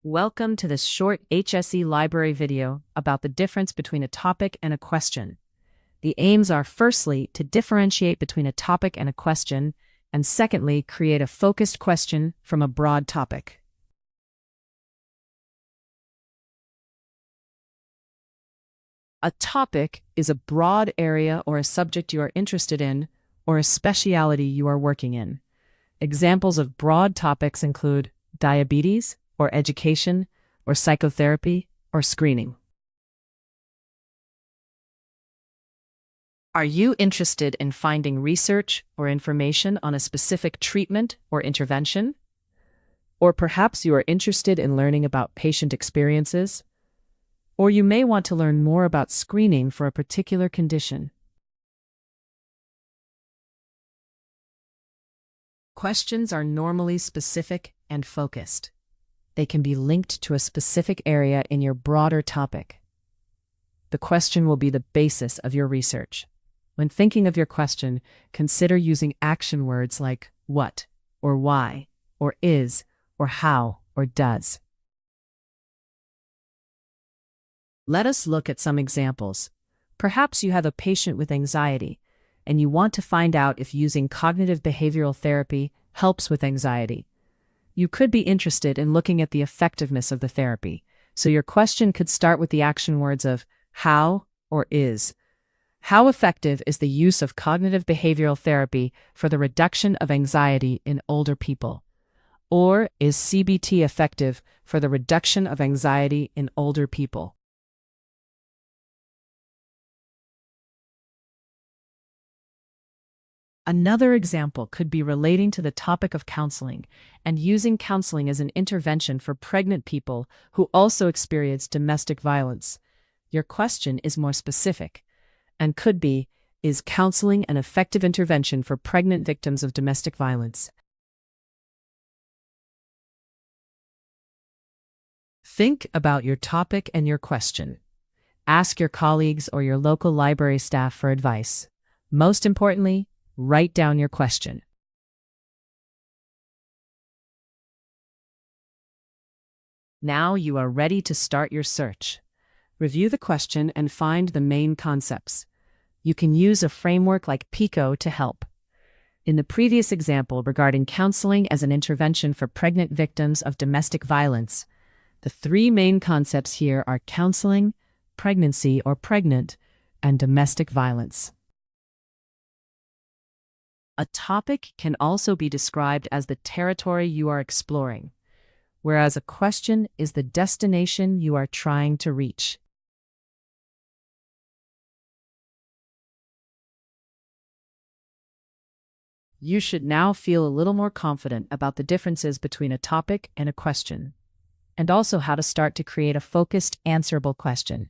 Welcome to this short HSE Library video about the difference between a topic and a question. The aims are firstly to differentiate between a topic and a question, and secondly, create a focused question from a broad topic. A topic is a broad area or a subject you are interested in, or a specialty you are working in. Examples of broad topics include diabetes, or education, or psychotherapy, or screening. Are you interested in finding research or information on a specific treatment or intervention? Or perhaps you are interested in learning about patient experiences? Or you may want to learn more about screening for a particular condition. Questions are normally specific and focused. They can be linked to a specific area in your broader topic. The question will be the basis of your research. When thinking of your question, consider using action words like what, or why, or is, or how, or does. Let us look at some examples. Perhaps you have a patient with anxiety, and you want to find out if using cognitive behavioral therapy helps with anxiety. You could be interested in looking at the effectiveness of the therapy, so your question could start with the action words of how or is. How effective is the use of cognitive behavioral therapy for the reduction of anxiety in older people? Or is CBT effective for the reduction of anxiety in older people? Another example could be relating to the topic of counseling and using counseling as an intervention for pregnant people who also experience domestic violence. Your question is more specific and could be, is counseling an effective intervention for pregnant victims of domestic violence? Think about your topic and your question. Ask your colleagues or your local library staff for advice. Most importantly, write down your question. Now you are ready to start your search. Review the question and find the main concepts. You can use a framework like PICO to help. In the previous example regarding counseling as an intervention for pregnant victims of domestic violence, the three main concepts here are counseling, pregnancy or pregnant, and domestic violence. A topic can also be described as the territory you are exploring, whereas a question is the destination you are trying to reach. You should now feel a little more confident about the differences between a topic and a question, and also how to start to create a focused, answerable question.